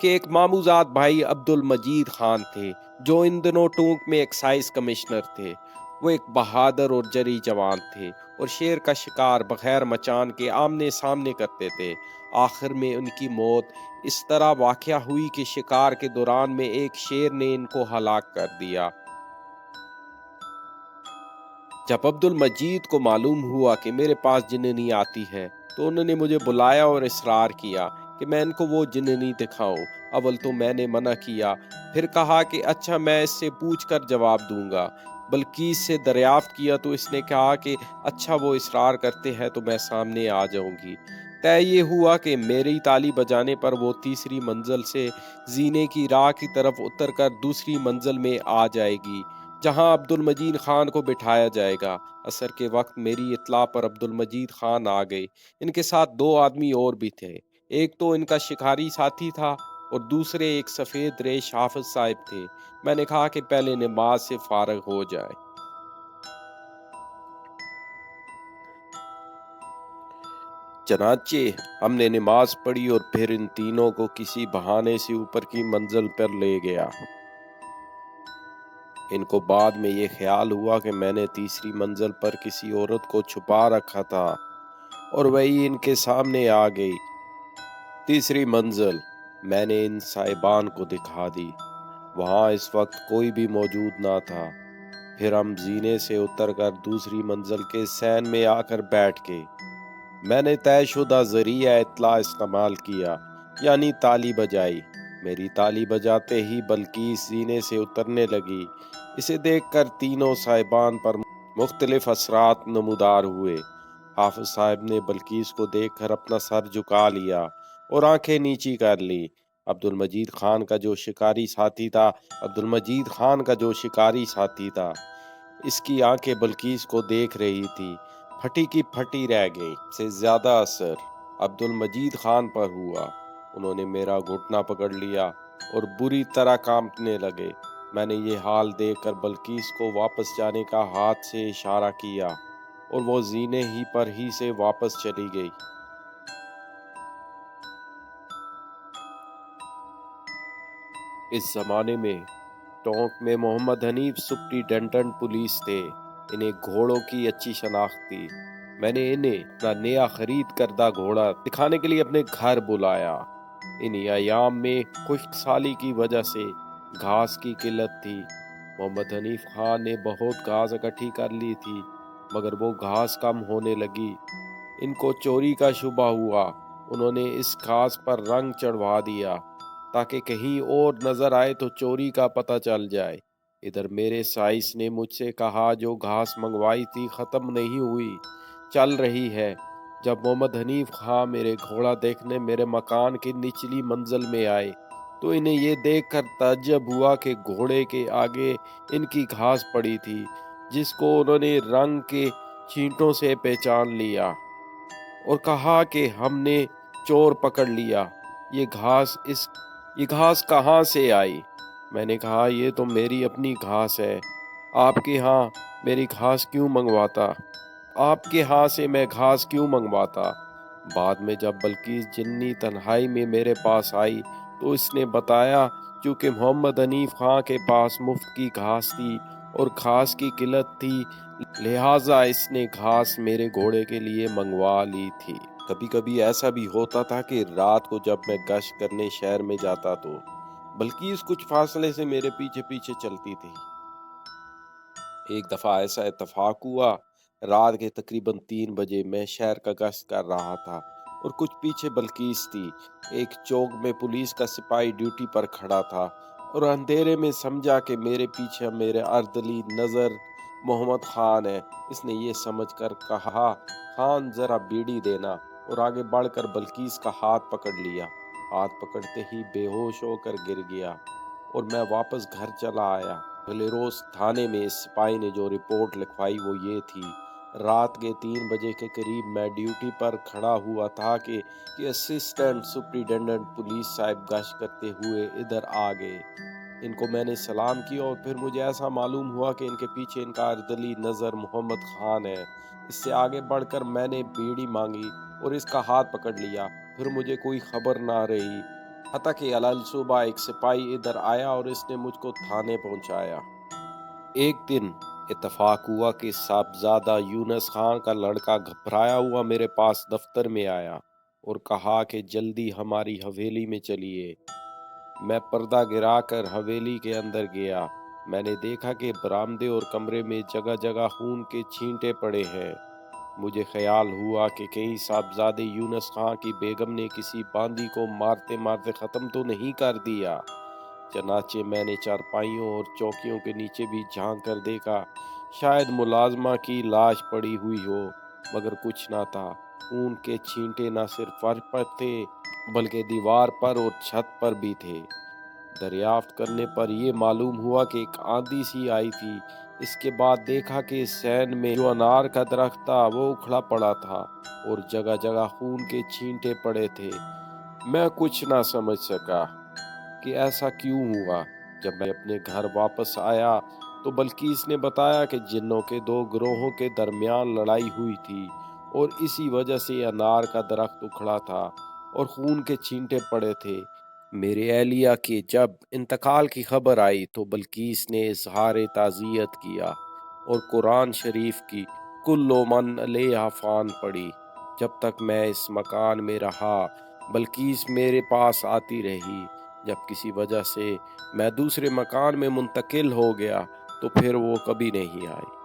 کہ ایک ماموزاد بھائی عبد المجید خان تھے جو ان دنوں ٹونک میں ایکسائز کمشنر تھے۔ وہ ایک بہادر اور جری جوان تھے اور شیر کا شکار بغیر مچان کے آمنے سامنے کرتے تھے۔ آخر میں ان کی موت اس طرح واقع ہوئی کہ شکار کے دوران میں ایک شیر نے ان کو ہلاک کر دیا۔ جب عبد المجید کو معلوم ہوا کہ میرے پاس جننی آتی ہے تو انہوں نے مجھے بلایا اور اصرار کیا کہ میں ان کو وہ جننی دکھاؤں۔ اول تو میں نے منع کیا، پھر کہا کہ اچھا میں اس سے پوچھ کر جواب دوں گا۔ بلقیس سے دریافت کیا تو اس نے کہا کہ اچھا وہ اصرار کرتے ہیں تو میں سامنے آ جاؤں گی۔ طے یہ ہوا کہ میری تالی بجانے پر وہ تیسری منزل سے زینے کی راہ کی طرف اتر کر دوسری منزل میں آ جائے گی جہاں عبد المجید خان کو بٹھایا جائے گا۔ عصر کے وقت میری اطلاع پر عبد المجید خان آ گئے۔ ان کے ساتھ 2 آدمی اور بھی تھے، ایک تو ان کا شکاری ساتھی تھا اور دوسرے ایک سفید ریش حافظ صاحب تھے۔ میں نے کہا کہ پہلے نماز سے فارغ ہو جائے۔ چنانچہ ہم نے نماز پڑھی اور پھر ان تینوں کو کسی بہانے سے اوپر کی منزل پر لے گیا۔ ان کو بعد میں یہ خیال ہوا کہ میں نے تیسری منزل پر کسی عورت کو چھپا رکھا تھا اور وہی ان کے سامنے آ گئی۔ تیسری منزل میں نے ان صاحبان کو دکھا دی۔ وہاں اس وقت کوئی بھی موجود نہ تھا۔ پھر ہم زینے سے اتر کر دوسری منزل کے سین میں آ کر بیٹھ گئے۔ میں نے طے شدہ ذریعہ اطلاع استعمال کیا، یعنی تالی بجائی۔ میری تالی بجاتے ہی بلقیس زینے سے اترنے لگی۔ اسے دیکھ کر تینوں صاحبان پر مختلف اثرات نمودار ہوئے۔ حافظ صاحب نے بلقیس کو دیکھ کر اپنا سر جھکا لیا اور آنکھیں نیچی کر لی۔ عبد المجید خان کا جو شکاری ساتھی تھا اس کی آنکھیں بلقیس کو دیکھ رہی تھی، پھٹی کی پھٹی رہ گئی۔ سے زیادہ اثر عبد المجید خان پر ہوا۔ انہوں نے میرا گھٹنا پکڑ لیا اور بری طرح کانپنے لگے۔ میں نے یہ حال دیکھ کر بلقیس کو واپس جانے کا ہاتھ سے اشارہ کیا اور وہ زینے ہی پر ہی سے واپس چلی گئی۔ اس زمانے میں ٹونک میں محمد حنیف سپرنٹینڈنٹ پولیس تھے۔ انہیں گھوڑوں کی اچھی شناخت تھی۔ میں نے انہیں اپنا نیا خرید کردہ گھوڑا دکھانے کے لیے اپنے گھر بلایا۔ انہی ایام میں خشک سالی کی وجہ سے گھاس کی قلت تھی۔ محمد حنیف خان نے بہت گھاس اکٹھی کر لی تھی مگر وہ گھاس کم ہونے لگی۔ ان کو چوری کا شبہ ہوا۔ انہوں نے اس گھاس پر رنگ چڑھوا دیا تاکہ کہیں اور نظر آئے تو چوری کا پتہ چل جائے۔ ادھر میرے سائس نے مجھ سے کہا جو گھاس منگوائی تھی ختم نہیں ہوئی، چل رہی ہے۔ جب محمد حنیف خان میرے گھوڑا دیکھنے میرے مکان کی نچلی منزل میں آئے تو انہیں یہ دیکھ کر تعجب ہوا کہ گھوڑے کے آگے ان کی گھاس پڑی تھی جس کو انہوں نے رنگ کے چینٹوں سے پہچان لیا اور کہا کہ ہم نے چور پکڑ لیا۔ یہ گھاس کہاں سے آئی؟ میں نے کہا یہ تو میری اپنی گھاس ہے، آپ کے ہاں میری گھاس کیوں منگواتا؟ آپ کے ہاں سے میں گھاس کیوں منگواتا؟ بعد میں جب بلقیس جنی تنہائی میں میرے پاس آئی تو اس نے بتایا چونکہ محمد حنیف خان کے پاس مفت کی گھاس تھی اور گھاس کی قلت تھی لہٰذا اس نے گھاس میرے گھوڑے کے لیے منگوا لی تھی۔ کبھی کبھی ایسا بھی ہوتا تھا کہ رات کو جب میں گشت کرنے شہر میں جاتا تو بلقیس کچھ فاصلے سے میرے پیچھے پیچھے چلتی تھی۔ ایک دفعہ ایسا اتفاق ہوا، رات کے تقریباً 3 بجے میں شہر کا گشت کر رہا تھا اور کچھ پیچھے بلقیس تھی۔ ایک چوک میں پولیس کا سپاہی ڈیوٹی پر کھڑا تھا اور اندھیرے میں سمجھا کہ میرے پیچھے میرے اردلی نظر محمد خان ہے۔ اس نے یہ سمجھ کر کہا خان ذرا بیڑی دینا اور آگے بڑھ کر بلقیس کا ہاتھ پکڑ لیا۔ ہاتھ پکڑتے ہی بے ہوش ہو کر گر گیا اور میں واپس گھر چلا آیا۔ اگلے روز تھانے میں اس سپاہی نے جو رپورٹ لکھوائی وہ یہ تھی: رات کے 3 بجے کے قریب میں ڈیوٹی پر کھڑا ہوا تھا کہ اسسٹنٹ سپرنٹینڈنٹ پولیس صاحب گشت کرتے ہوئے ادھر آ گئے۔ ان کو میں نے سلام کیا اور پھر مجھے ایسا معلوم ہوا کہ ان کے پیچھے ان کا اردلی نظر محمد خان ہے۔ اس سے آگے بڑھ کر میں نے بیڑی مانگی اور اس کا ہاتھ پکڑ لیا۔ پھر مجھے کوئی خبر نہ رہی۔ حتیٰ کہ علل صبح ایک سپاہی ادھر آیا اور اس نے مجھ کو تھانے پہنچایا۔ ایک دن اتفاق ہوا کہ صاحبزادہ یونس خان کا لڑکا گھبرایا ہوا میرے پاس دفتر میں آیا اور کہا کہ جلدی ہماری حویلی میں چلیے۔ میں پردہ گرا کر حویلی کے اندر گیا۔ میں نے دیکھا کہ برآمدے اور کمرے میں جگہ جگہ خون کے چھینٹے پڑے ہیں۔ مجھے خیال ہوا کہ کہیں صاحبزادے یونس خان کی بیگم نے کسی باندی کو مارتے مارتے ختم تو نہیں کر دیا۔ چنانچہ میں نے چارپائیوں اور چوکیوں کے نیچے بھی جھانک کر دیکھا، شاید ملازمہ کی لاش پڑی ہوئی ہو، مگر کچھ نہ تھا۔ خون کے چھینٹے نہ صرف فرش پر تھے بلکہ دیوار پر اور چھت پر بھی تھے۔ دریافت کرنے پر یہ معلوم ہوا کہ ایک آندھی سی آئی تھی۔ اس کے بعد دیکھا کہ سین میں جو انار کا درخت تھا وہ اکھڑا پڑا تھا اور جگہ جگہ خون کے چھینٹے پڑے تھے۔ میں کچھ نہ سمجھ سکا کہ ایسا کیوں ہوا۔ جب میں اپنے گھر واپس آیا تو بلقیس نے بتایا کہ جنوں کے دو گروہوں کے درمیان لڑائی ہوئی تھی اور اسی وجہ سے انار کا درخت اکھڑا تھا اور خون کے چھینٹے پڑے تھے۔ میرے اہلیہ کے جب انتقال کی خبر آئی تو بلقیس نے اظہار تعزیت کیا اور قرآن شریف کی کل من علیہا فان پڑھی۔ جب تک میں اس مکان میں رہا بلقیس میرے پاس آتی رہی۔ جب کسی وجہ سے میں دوسرے مکان میں منتقل ہو گیا تو پھر وہ کبھی نہیں آئی۔